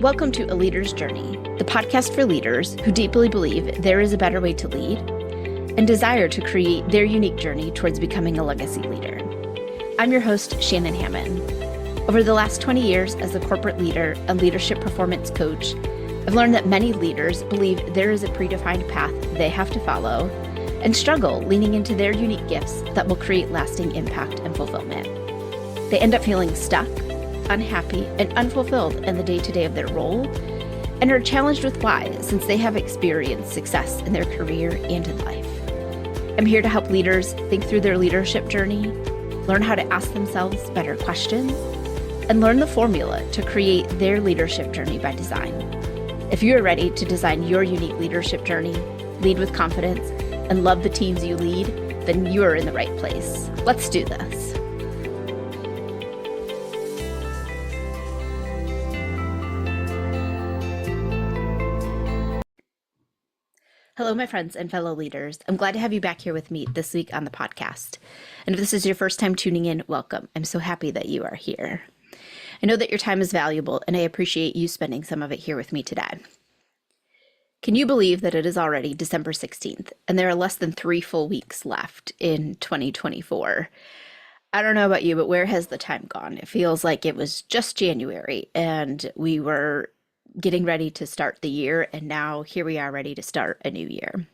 Welcome to A Leader's Journey, the podcast for leaders who deeply believe there is a better way to lead and desire to create their unique journey towards becoming a legacy leader. I'm your host, Shannon Hammond. Over the last 20 years as a corporate leader and leadership performance coach, I've learned that many leaders believe there is a predefined path they have to follow and struggle leaning into their unique gifts that will create lasting impact and fulfillment. They end up feeling stuck, unhappy, and unfulfilled in the day-to-day of their role, and are challenged with why, since they have experienced success in their career and in life. I'm here to help leaders think through their leadership journey, learn how to ask themselves better questions, and learn the formula to create their leadership journey by design. If you are ready to design your unique leadership journey, lead with confidence, and love the teams you lead, then you are in the right place. Let's do this. Hello, my friends and fellow leaders. I'm glad to have you back here with me this week on the podcast. And if this is your first time tuning in, welcome. I'm so happy that you are here. I know that your time is valuable, and I appreciate you spending some of it here with me today. Can you believe that it is already December 16th, and there are less than 3 full weeks left in 2024? I don't know about you, but where has the time gone? It feels like it was just January, and we were getting ready to start the year, and now here we are ready to start a new year.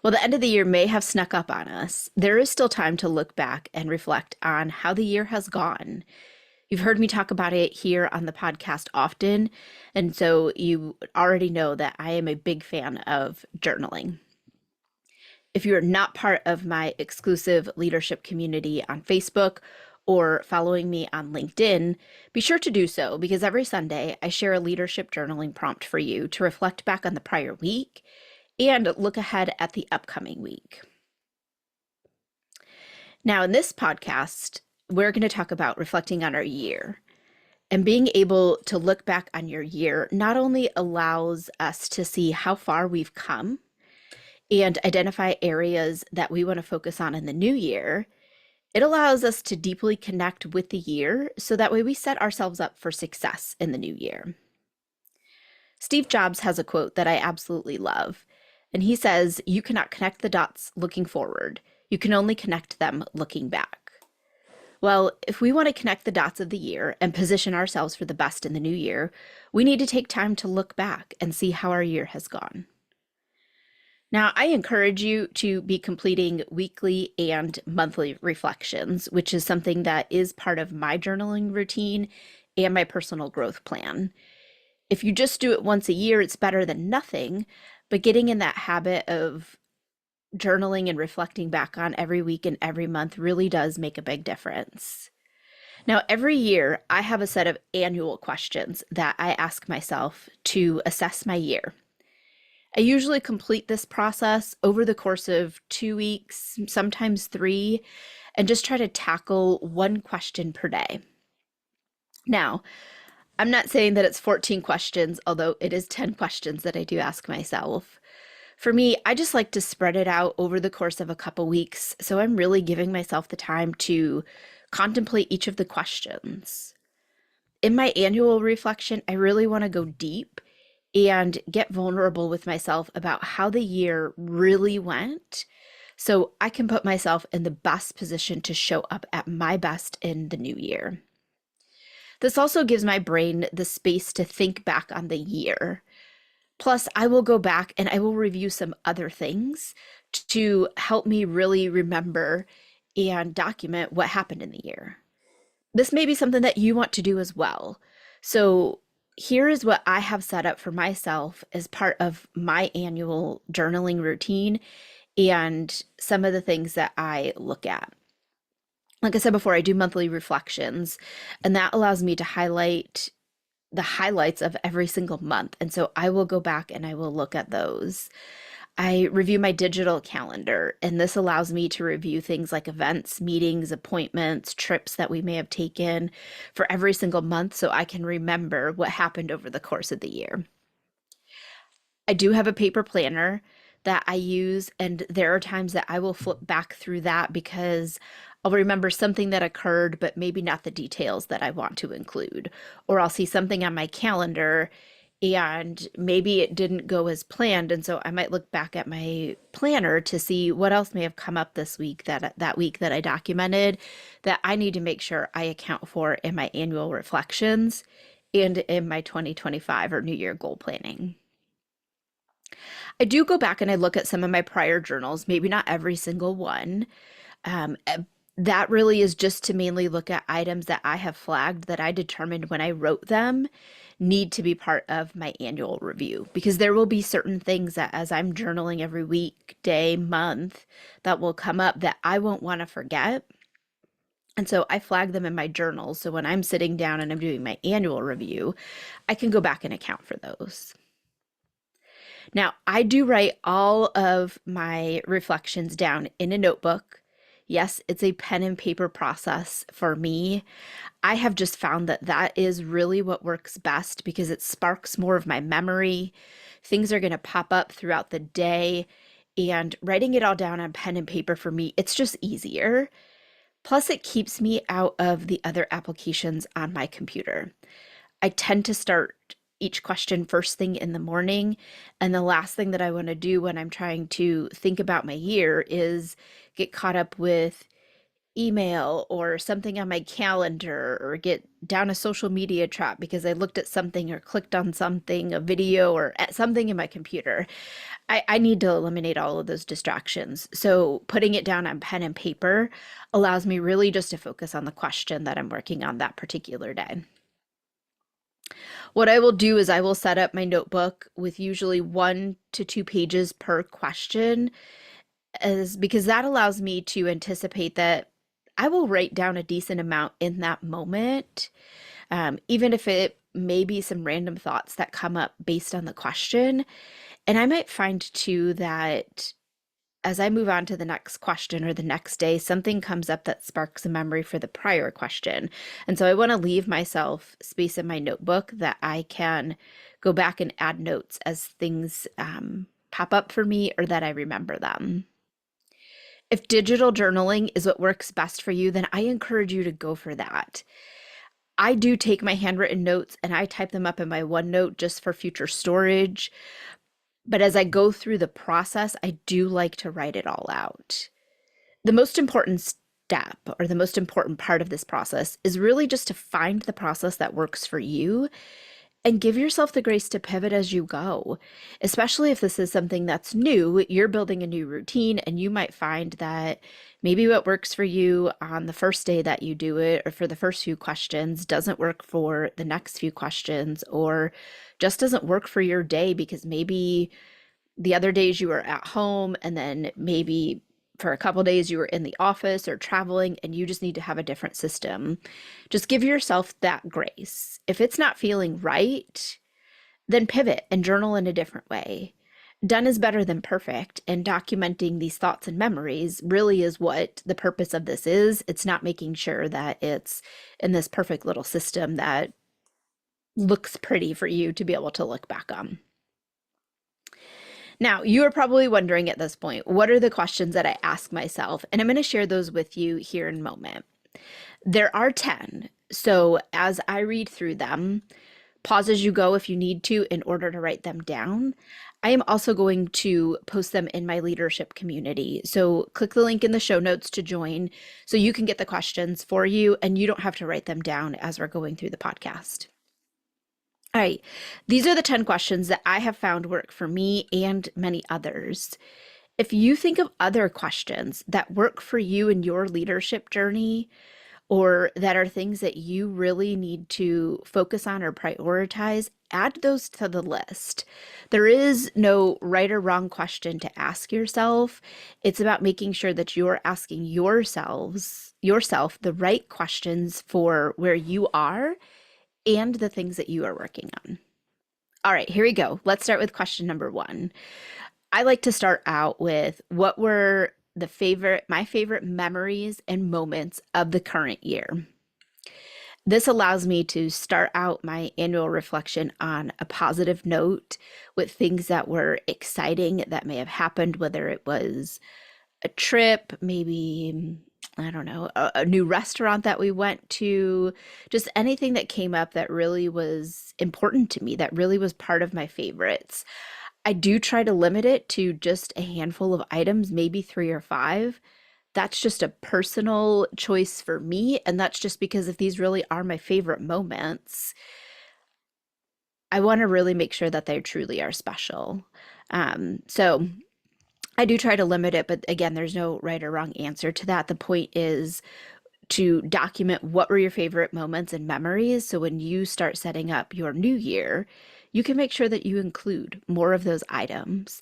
While the end of the year may have snuck up on us, there is still time to look back and reflect on how the year has gone. You've heard me talk about it here on the podcast often, and so you already know that I am a big fan of journaling. If you are not part of my exclusive leadership community on Facebook or following me on LinkedIn, be sure to do so, because every Sunday I share a leadership journaling prompt for you to reflect back on the prior week and look ahead at the upcoming week. Now, in this podcast, we're going to talk about reflecting on our year. And being able to look back on your year not only allows us to see how far we've come and identify areas that we want to focus on in the new year, it allows us to deeply connect with the year so that way we set ourselves up for success in the new year. Steve Jobs has a quote that I absolutely love, and he says, "You cannot connect the dots looking forward. You can only connect them looking back." Well, if we want to connect the dots of the year and position ourselves for the best in the new year, we need to take time to look back and see how our year has gone. Now, I encourage you to be completing weekly and monthly reflections, which is something that is part of my journaling routine and my personal growth plan. If you just do it once a year, it's better than nothing, but getting in that habit of journaling and reflecting back on every week and every month really does make a big difference. Now, every year, I have a set of annual questions that I ask myself to assess my year. I usually complete this process over the course of 2 weeks, sometimes 3, and just try to tackle one question per day. Now, I'm not saying that it's 14 questions, although it is 10 questions that I do ask myself. For me, I just like to spread it out over the course of a couple weeks, so I'm really giving myself the time to contemplate each of the questions. In my annual reflection, I really want to go deep and get vulnerable with myself about how the year really went, so I can put myself in the best position to show up at my best in the new year. This also gives my brain the space to think back on the year. Plus, I will go back and I will review some other things to help me really remember and document what happened in the year. This may be something that you want to do as well. So here is what I have set up for myself as part of my annual journaling routine and some of the things that I look at. Like I said before, I do monthly reflections, and that allows me to highlight the highlights of every single month. And so I will go back and I will look at those. I review my digital calendar, and this allows me to review things like events, meetings, appointments, trips that we may have taken for every single month so I can remember what happened over the course of the year. I do have a paper planner that I use. And there are times that I will flip back through that because I'll remember something that occurred, but maybe not the details that I want to include. Or I'll see something on my calendar and maybe it didn't go as planned. And so I might look back at my planner to see what else may have come up this week, that week that I documented, that I need to make sure I account for in my annual reflections and in my 2025 or New Year goal planning. I do go back and I look at some of my prior journals, maybe not every single one. Um, eh, that really is just to mainly look at items that I have flagged that I determined when I wrote them need to be part of my annual review, because there will be certain things that as I'm journaling every week, day, month, that will come up that I won't want to forget. And so I flag them in my journal. So when I'm sitting down and I'm doing my annual review, I can go back and account for those. Now, I do write all of my reflections down in a notebook. Yes, it's a pen and paper process for me. I have just found that that is really what works best because it sparks more of my memory. Things are going to pop up throughout the day, and writing it all down on pen and paper for me, it's just easier. Plus, it keeps me out of the other applications on my computer. I tend to start each question first thing in the morning. And the last thing that I want to do when I'm trying to think about my year is get caught up with email or something on my calendar or get down a social media trap because I looked at something or clicked on something, a video or at something in my computer. I need to eliminate all of those distractions. So putting it down on pen and paper allows me really just to focus on the question that I'm working on that particular day. What I will do is I will set up my notebook with usually 1 to 2 pages per question, as because that allows me to anticipate that I will write down a decent amount in that moment, even if it may be some random thoughts that come up based on the question. And I might find too that as I move on to the next question or the next day, something comes up that sparks a memory for the prior question. And so I want to leave myself space in my notebook that I can go back and add notes as things pop up for me or that I remember them. If digital journaling is what works best for you, then I encourage you to go for that. I do take my handwritten notes and I type them up in my OneNote just for future storage. But as I go through the process, I do like to write it all out. The most important step or the most important part of this process is really just to find the process that works for you and give yourself the grace to pivot as you go, especially if this is something that's new. You're building a new routine, and you might find that maybe what works for you on the first day that you do it or for the first few questions doesn't work for the next few questions, or just doesn't work for your day because maybe the other days you were at home and then maybe for a couple days you were in the office or traveling and you just need to have a different system. Just give yourself that grace. If it's not feeling right, then pivot and journal in a different way. Done is better than perfect, and documenting these thoughts and memories really is what the purpose of this is. It's not making sure that it's in this perfect little system that looks pretty for you to be able to look back on. Now, you are probably wondering at this point, what are the questions that I ask myself? And I'm going to share those with you here in a moment. There are 10. So as I read through them, pause as you go if you need to in order to write them down. I am also going to post them in my leadership community. So click the link in the show notes to join so you can get the questions for you and you don't have to write them down as we're going through the podcast. All right, these are the 10 questions that I have found work for me and many others. If you think of other questions that work for you in your leadership journey, or that are things that you really need to focus on or prioritize, add those to the list. There is no right or wrong question to ask yourself. It's about making sure that you're asking yourself the right questions for where you are and the things that you are working on. All right, here we go. Let's start with question number 1. I like to start out with what were my favorite memories and moments of the current year. This allows me to start out my annual reflection on a positive note with things that were exciting that may have happened, whether it was a trip, maybe, I don't know, a new restaurant that we went to, just anything that came up that really was important to me, that really was part of my favorites. I do try to limit it to just a handful of items, maybe three or five. That's just a personal choice for me. And that's just because if these really are my favorite moments, I want to really make sure that they truly are special. So I do try to limit it, but again, there's no right or wrong answer to that. The point is to document what were your favorite moments and memories. So when you start setting up your new year, you can make sure that you include more of those items.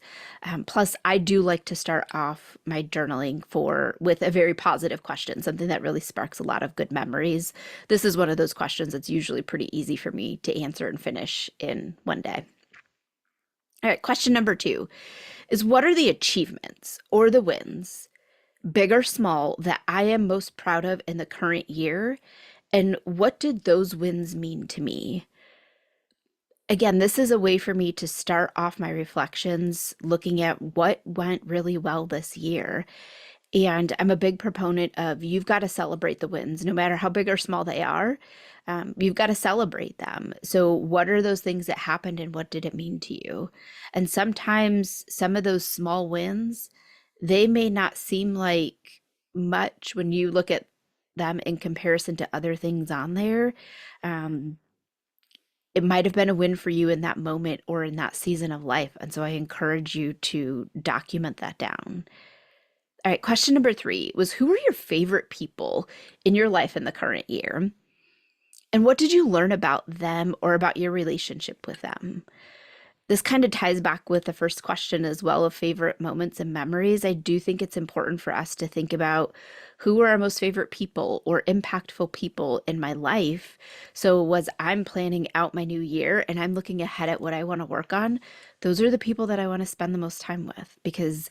Plus, I do like to start off my journaling for with a very positive question, something that really sparks a lot of good memories. This is one of those questions that's usually pretty easy for me to answer and finish in one day. All right, question number 2 is what are the achievements or the wins, big or small, that I am most proud of in the current year? And what did those wins mean to me? Again, this is a way for me to start off my reflections looking at what went really well this year. And I'm a big proponent of you've got to celebrate the wins, no matter how big or small they are. You've got to celebrate them. So, what are those things that happened and what did it mean to you? And sometimes some of those small wins, they may not seem like much when you look at them in comparison to other things on there. Um, it might have been a win for you in that moment or in that season of life. And so I encourage you to document that down. All right, question number 3 was who were your favorite people in your life in the current year? And what did you learn about them or about your relationship with them? This kind of ties back with the first question as well of favorite moments and memories. I do think it's important for us to think about who are our most favorite people or impactful people in my life. So, as I'm planning out my new year and I'm looking ahead at what I want to work on, those are the people that I want to spend the most time with because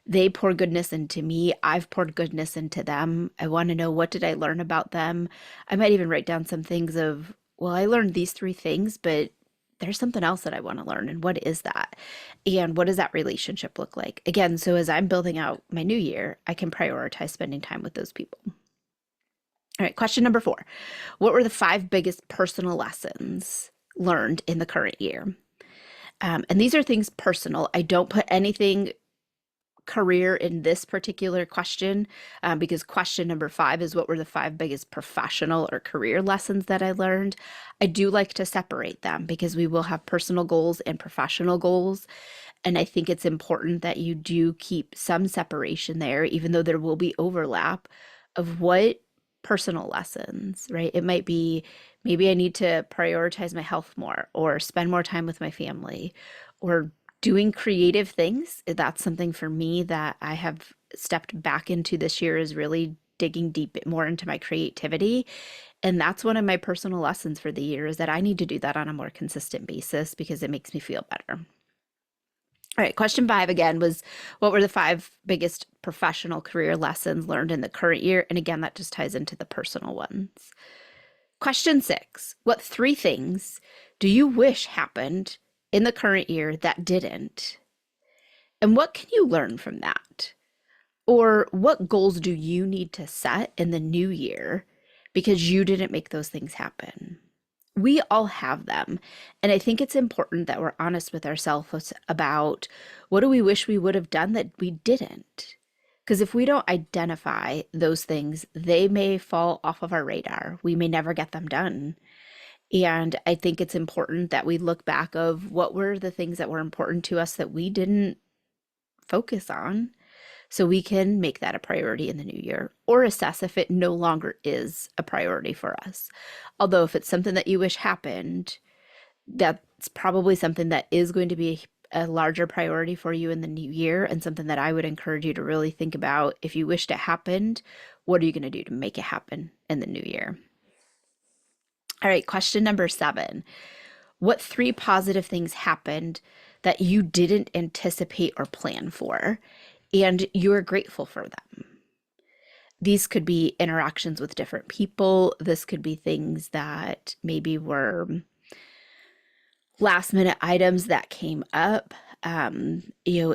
they pour goodness into me. I've poured goodness into them. I want to know what did I learn about them. I might even write down some things of, well, I learned these 3 things, but there's something else that I want to learn. And what is that? And what does that relationship look like? Again, so as I'm building out my new year, I can prioritize spending time with those people. All right, question number 4. What were the 5 biggest personal lessons learned in the current year? And these are things personal. I don't put anything career in this particular question because question number 5 is what were the 5 biggest professional or career lessons that I learned. I do like to separate them because we will have personal goals and professional goals. And I think it's important that you do keep some separation there, even though there will be overlap of what personal lessons, right? It might be maybe I need to prioritize my health more or spend more time with my family or doing creative things. That's something for me that I have stepped back into this year is really digging deep more into my creativity. And that's one of my personal lessons for the year is that I need to do that on a more consistent basis because it makes me feel better. All right, question 5 again was what were the 5 biggest professional career lessons learned in the current year? And again, that just ties into the personal ones. Question 6, what 3 things do you wish happened in the current year that didn't? And what can you learn from that? Or what goals do you need to set in the new year because you didn't make those things happen? We all have them. And I think it's important that we're honest with ourselves about what do we wish we would have done that we didn't? Because if we don't identify those things, they may fall off of our radar. We may never get them done. And I think it's important that we look back of what were the things that were important to us that we didn't focus on so we can make that a priority in the new year or assess if it no longer is a priority for us. Although if it's something that you wish happened, that's probably something that is going to be a larger priority for you in the new year and something that I would encourage you to really think about. If you wished it happened, what are you going to do to make it happen in the new year? All right, question number 7. What 3 positive things happened that you didn't anticipate or plan for, and you are grateful for them? These could be interactions with different people. This could be things that maybe were last minute items that came up.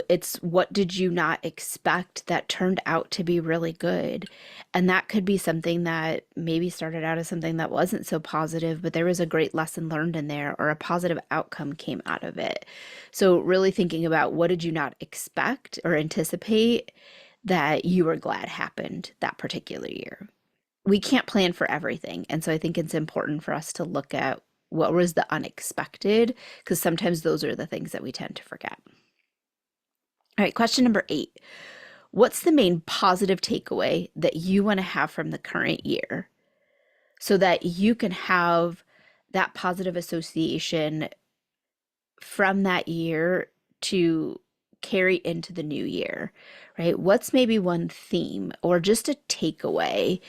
It's what did you not expect that turned out to be really good? And that could be something that maybe started out as something that wasn't so positive, but there was a great lesson learned in there or a positive outcome came out of it. So, really thinking about what did you not expect or anticipate that you were glad happened that particular year. We can't plan for everything. And so I think it's important for us to look at what was the unexpected, because sometimes those are the things that we tend to forget. All right, question number 8. What's the main positive takeaway that you want to have from the current year so that you can have that positive association from that year to carry into the new year, right? What's maybe one theme or just a takeaway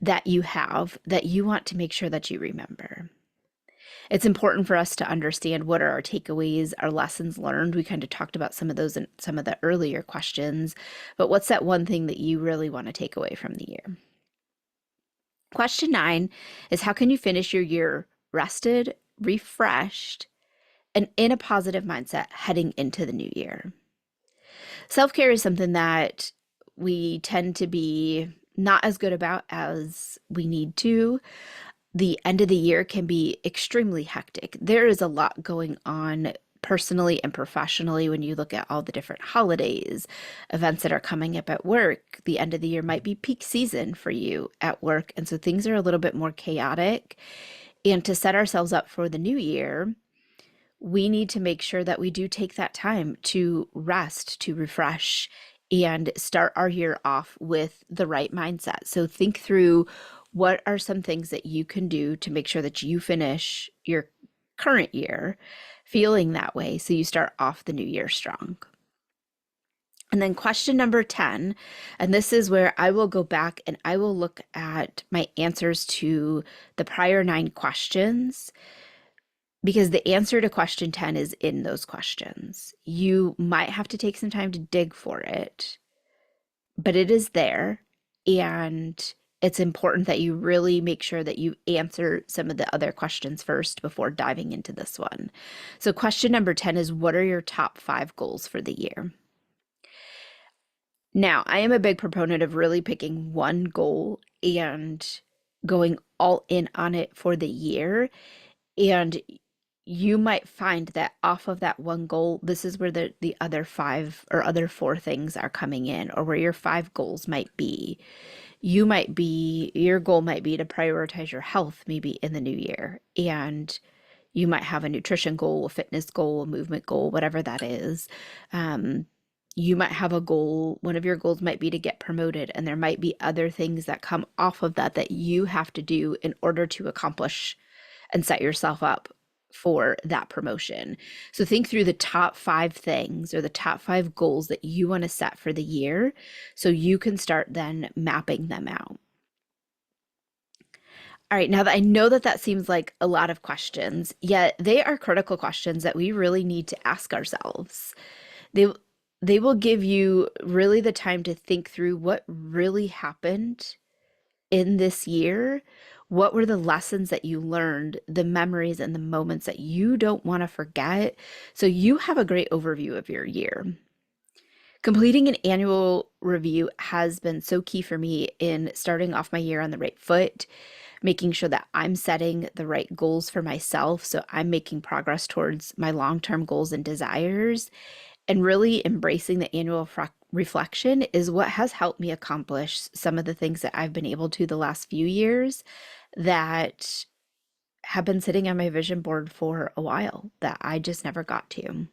that you have that you want to make sure that you remember? It's important for us to understand what are our takeaways, our lessons learned. We kind of talked about some of those in some of the earlier questions, but what's that one thing that you really want to take away from the year? Question 9 is how can you finish your year rested, refreshed, and in a positive mindset heading into the new year? Self-care is something that we tend to be not as good about as we need to. The end of the year can be extremely hectic. There is a lot going on personally and professionally when you look at all the different holidays, events that are coming up at work. The end of the year might be peak season for you at work. And so things are a little bit more chaotic. And to set ourselves up for the new year, we need to make sure that we do take that time to rest, to refresh, and start our year off with the right mindset. So think through what are some things that you can do to make sure that you finish your current year feeling that way so you start off the new year strong. And then question number 10, and this is where I will go back and I will look at my answers to the prior 9 questions, because the answer to question 10 is in those questions. You might have to take some time to dig for it, but it is there. And it's important that you really make sure that you answer some of the other questions first before diving into this one. So question number 10 is, what are your top 5 goals for the year? Now, I am a big proponent of really picking one goal and going all in on it for the year. And you might find that off of that one goal, this is where the other 5 or other 4 things are coming in, or where your 5 goals might be. Your goal might be to prioritize your health maybe in the new year. And you might have a nutrition goal, a fitness goal, a movement goal, whatever that is. You might have a goal, one of your goals might be to get promoted, and there might be other things that come off of that you have to do in order to accomplish and set yourself up for that promotion. So think through the top 5 things or the top 5 goals that you want to set for the year so you can start then mapping them out. All right, now that I know that seems like a lot of questions, yet they are critical questions that we really need to ask ourselves. They will give you really the time to think through what really happened in this year. What were the lessons that you learned, the memories and the moments that you don't want to forget, so you have a great overview of your year. Completing an annual review has been so key for me in starting off my year on the right foot, making sure that I'm setting the right goals for myself so I'm making progress towards my long-term goals and desires. And really embracing the annual reflection is what has helped me accomplish some of the things that I've been able to the last few years that have been sitting on my vision board for a while that I just never got to.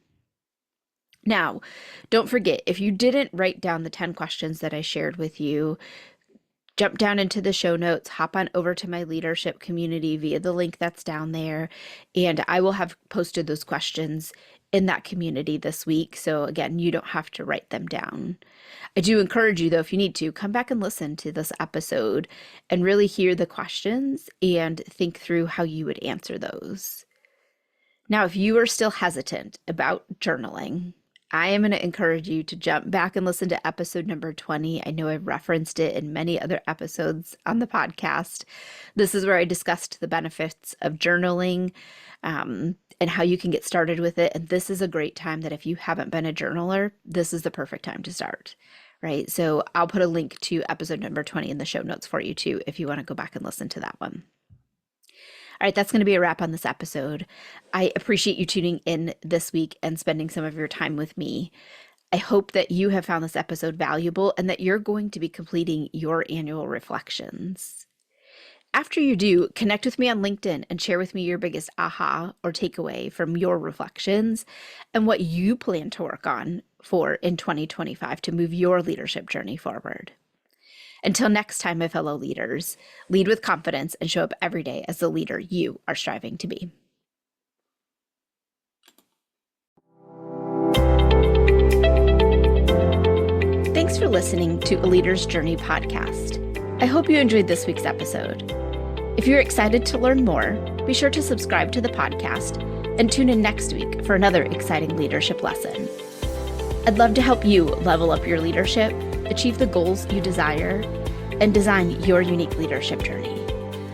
Now, don't forget, if you didn't write down the 10 questions that I shared with you, jump down into the show notes, hop on over to my leadership community via the link that's down there, and I will have posted those questions in that community this week. So again, you don't have to write them down. I do encourage you, though, if you need to, come back and listen to this episode and really hear the questions and think through how you would answer those. Now, if you are still hesitant about journaling, I am going to encourage you to jump back and listen to episode number 20. I know I've referenced it in many other episodes on the podcast. This is where I discussed the benefits of journaling, and how you can get started with it. And this is a great time that if you haven't been a journaler, this is the perfect time to start, right? So I'll put a link to episode number 20 in the show notes for you too, if you want to go back and listen to that one. All right, that's going to be a wrap on this episode. I appreciate you tuning in this week and spending some of your time with me. I hope that you have found this episode valuable and that you're going to be completing your annual reflections. After you do, connect with me on LinkedIn and share with me your biggest aha or takeaway from your reflections and what you plan to work on for in 2025 to move your leadership journey forward. Until next time, my fellow leaders, lead with confidence and show up every day as the leader you are striving to be. Thanks for listening to A Leader's Journey podcast. I hope you enjoyed this week's episode. If you're excited to learn more, be sure to subscribe to the podcast and tune in next week for another exciting leadership lesson. I'd love to help you level up your leadership, achieve the goals you desire, and design your unique leadership journey.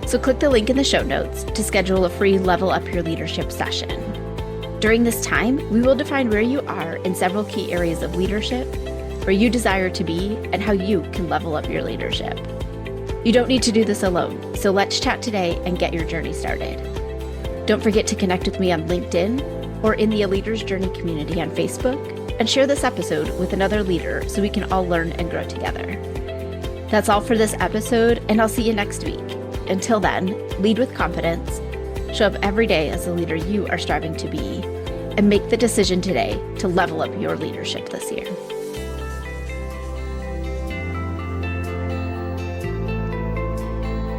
So click the link in the show notes to schedule a free Level Up Your Leadership session. During this time, we will define where you are in several key areas of leadership, where you desire to be, and how you can level up your leadership. You don't need to do this alone, so let's chat today and get your journey started. Don't forget to connect with me on LinkedIn or in the A Leader's Journey community on Facebook, and share this episode with another leader so we can all learn and grow together. That's all for this episode, and I'll see you next week. Until then, lead with confidence, show up every day as the leader you are striving to be, and make the decision today to level up your leadership this year.